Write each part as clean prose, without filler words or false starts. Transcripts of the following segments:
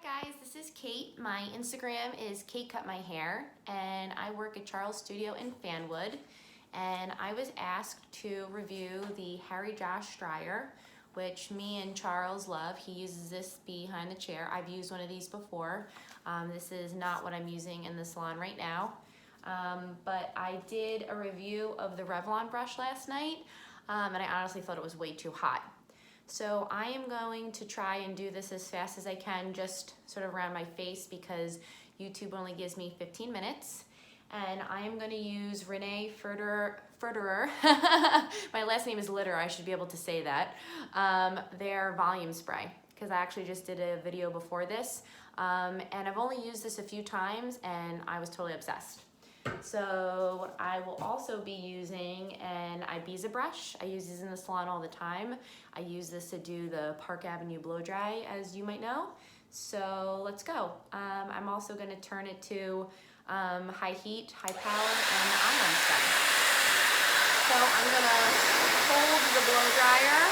guys, this is Kate. My Instagram is Kate Cut My Hair, and I work at Charles Studio in Fanwood. And I was asked to review the Harry Josh dryer, which me and Charles love. He uses this behind the chair. I've used one of these before. This is not what I'm using in the salon right now. But I did a review of the Revlon brush last night, and I honestly thought it was way too hot. So I am going to try and do this as fast as I can, just sort of around my face, because YouTube only gives me 15 minutes. And I am going to use Renee Furterer. My last name is Litter, I should be able to say that. Their volume spray, because I actually just did a video before this. And I've only used this a few times and I was totally obsessed. So I will also be using an Ibiza brush. I use these in the salon all the time. I use this to do the Park Avenue blow dry, as you might know. So let's go. I'm also going to turn it to high heat, high power, and iron style. So I'm going to hold the blow dryer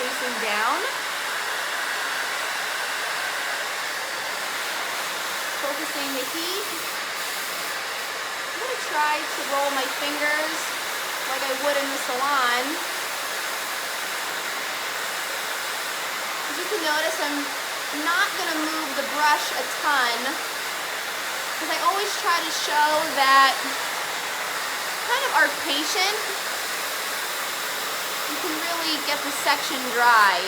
facing down, focusing the heat. I'm going to try to roll my fingers like I would in the salon. As you can notice, I'm not going to move the brush a ton, because I always try to show that kind of are patient. You can really get the section dry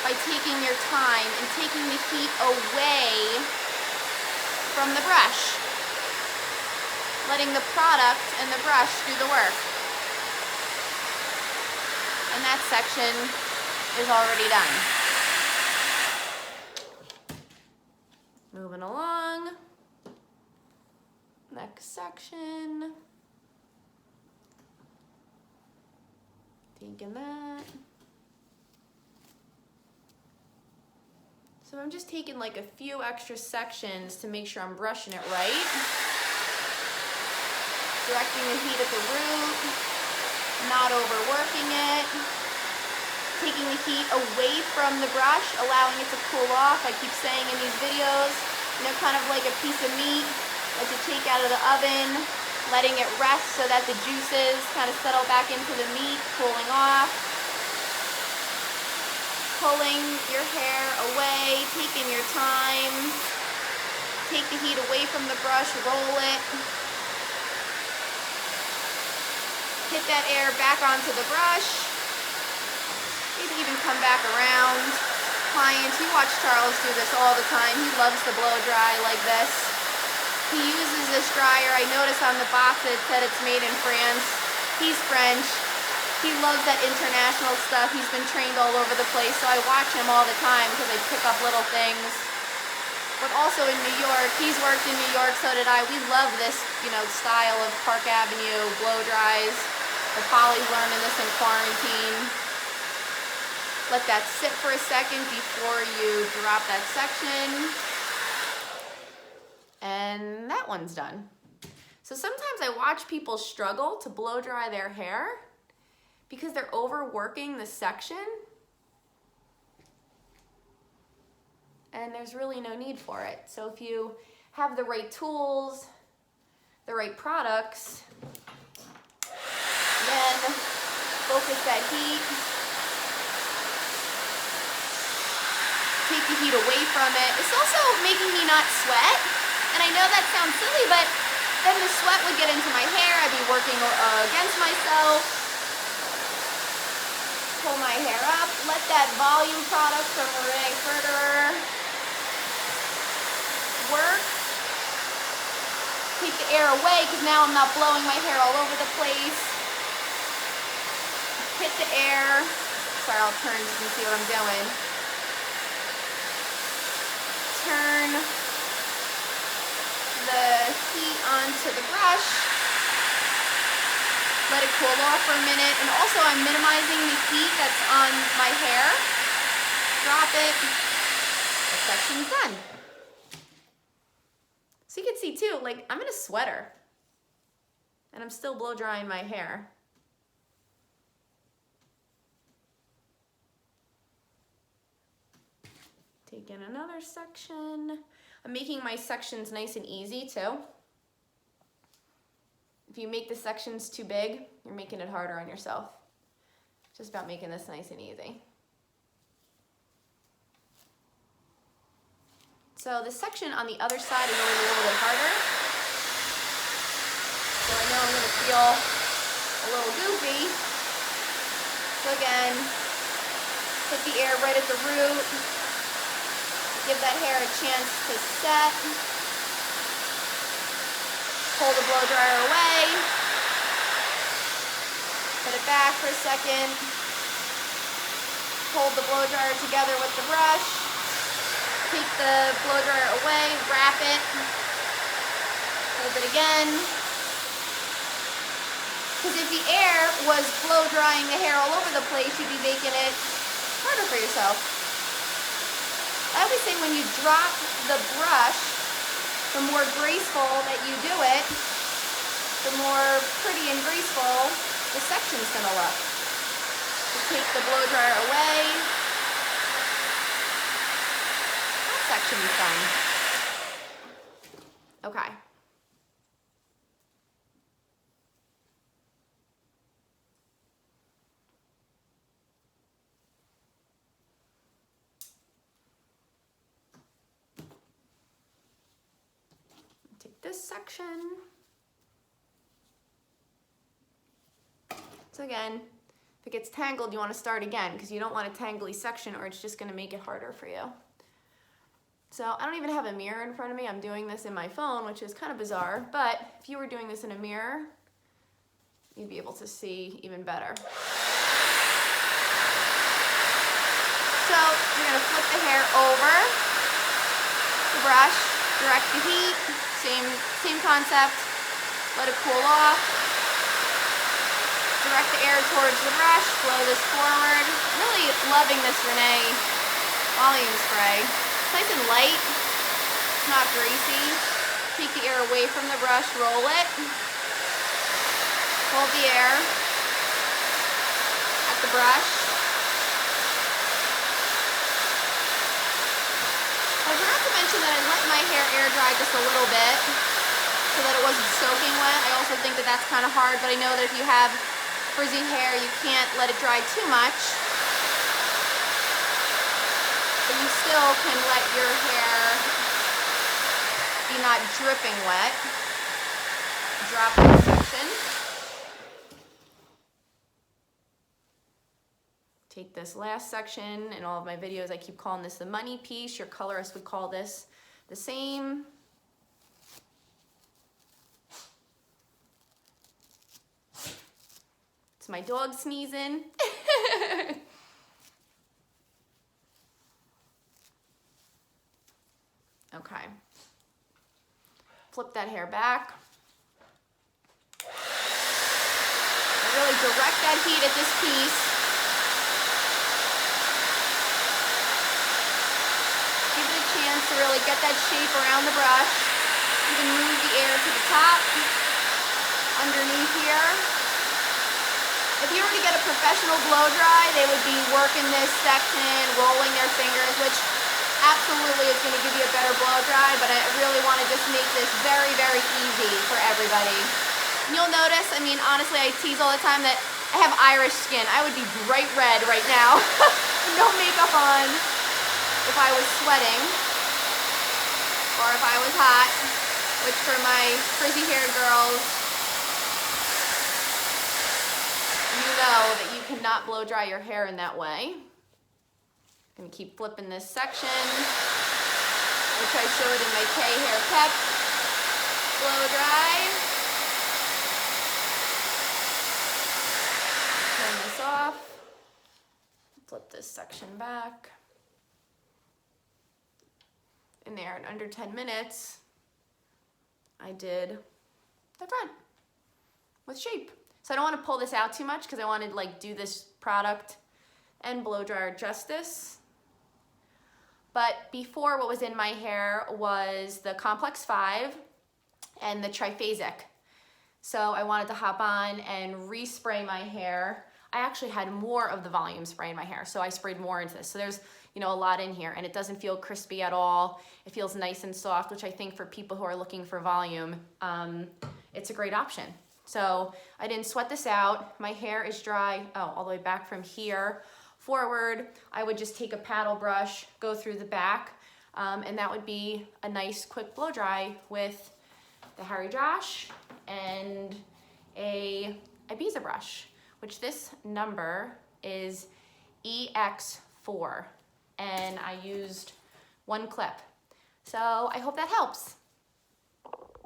by taking your time and taking the heat away from the brush, letting the product and the brush do the work. And that section is already done. Moving along. Next section. Taking that. So I'm just taking like a few extra sections to make sure I'm brushing it right. Directing the heat at the root, not overworking it. Taking the heat away from the brush, allowing it to cool off. I keep saying in these videos, you know, kind of like a piece of meat that you take out of the oven, letting it rest so that the juices kind of settle back into the meat, cooling off. Pulling your hair away, taking your time. Take the heat away from the brush, roll it. Hit that air back onto the brush. Maybe even come back around. Clients, you watch Charles do this all the time. He loves to blow dry like this. He uses this dryer. I noticed on the box it said it's made in France. He's French. He loves that international stuff. He's been trained all over the place, so I watch him all the time because I pick up little things. But also in New York, he's worked in New York, so did I. We love this, you know, style of Park Avenue blow dries. The Polly's learning this in quarantine. Let that sit for a second before you drop that section. And that one's done. So sometimes I watch people struggle to blow dry their hair because they're overworking the section. And there's really no need for it. So if you have the right tools, the right products, then focus that heat. Take the heat away from it. It's also making me not sweat. And I know that sounds silly, but then the sweat would get into my hair. I'd be working against myself. Pull my hair up. Let that volume product from Renee Furterer work. Take the air away, because now I'm not blowing my hair all over the place. Hit the air. Sorry, I'll turn so you can see what I'm doing. Turn the heat onto the brush. Let it cool off for a minute. And also I'm minimizing the heat that's on my hair. Drop it. The section's done. So you can see too, like, I'm in a sweater and I'm still blow drying my hair. Take in another section. I'm making my sections nice and easy too. If you make the sections too big, you're making it harder on yourself. It's just about making this nice and easy. So the section on the other side is always a little bit harder. So I know I'm gonna feel a little goofy. So again, hit the air right at the root. Give that hair a chance to set. Pull the blow dryer away. Put it back for a second. Hold the blow dryer together with the brush. Take the blow dryer away, wrap it. Hold it again. Because if the air was blow drying the hair all over the place, you'd be making it harder for yourself. I always say when you drop the brush, the more graceful that you do it, the more pretty and graceful the section's gonna look. So take the blow dryer away. That should be fun. Okay. Take this section. So again, if it gets tangled, you want to start again because you don't want a tangly section or it's just going to make it harder for you. So I don't even have a mirror in front of me. I'm doing this in my phone, which is kind of bizarre, but if you were doing this in a mirror, you'd be able to see even better. So you're gonna flip the hair over the brush, direct the heat, same concept, let it cool off. Direct the air towards the brush, blow this forward. I'm really loving this Renee volume spray. It's nice and light, it's not greasy. Take the air away from the brush, roll it. Hold the air at the brush. I forgot to mention that I let my hair air dry just a little bit so that it wasn't soaking wet. I also think that that's kind of hard, but I know that if you have frizzy hair, you can't let it dry too much. But you still can let your hair be not dripping wet. Drop this section. Take this last section. In all of my videos, I keep calling this the money piece. Your colorist would call this the same. It's my dog sneezing. Okay. Flip that hair back. I really direct that heat at this piece. Give it a chance to really get that shape around the brush. You can move the air to the top, underneath here. If you were to get a professional blow dry, they would be working this section, rolling their fingers, which absolutely is going to give you a better blow dry, but I really want to just make this very, very easy for everybody. And you'll notice, I mean, honestly, I tease all the time that I have Irish skin. I would be bright red right now. No makeup on if I was sweating or if I was hot, which for my frizzy haired girls, you know that you cannot blow dry your hair in that way. I'm gonna keep flipping this section, which I showed in my K-Hair Pep blow dry. Turn this off. Flip this section back. In there, in under 10 minutes, I did the front with shape. So I don't want to pull this out too much because I want to like do this product and blow dryer justice. But before, what was in my hair was the Complex 5 and the Triphasic. So I wanted to hop on and respray my hair. I actually had more of the volume spray in my hair, so I sprayed more into this. So there's, you know, a lot in here, and it doesn't feel crispy at all. It feels nice and soft, which I think for people who are looking for volume, it's a great option. So I didn't sweat this out. My hair is dry, all the way back from here forward. I would just take a paddle brush, go through the back, and that would be a nice quick blow dry with the Harry Josh and a Ibiza brush, which this number is EX4, and I used one clip. So I hope that helps.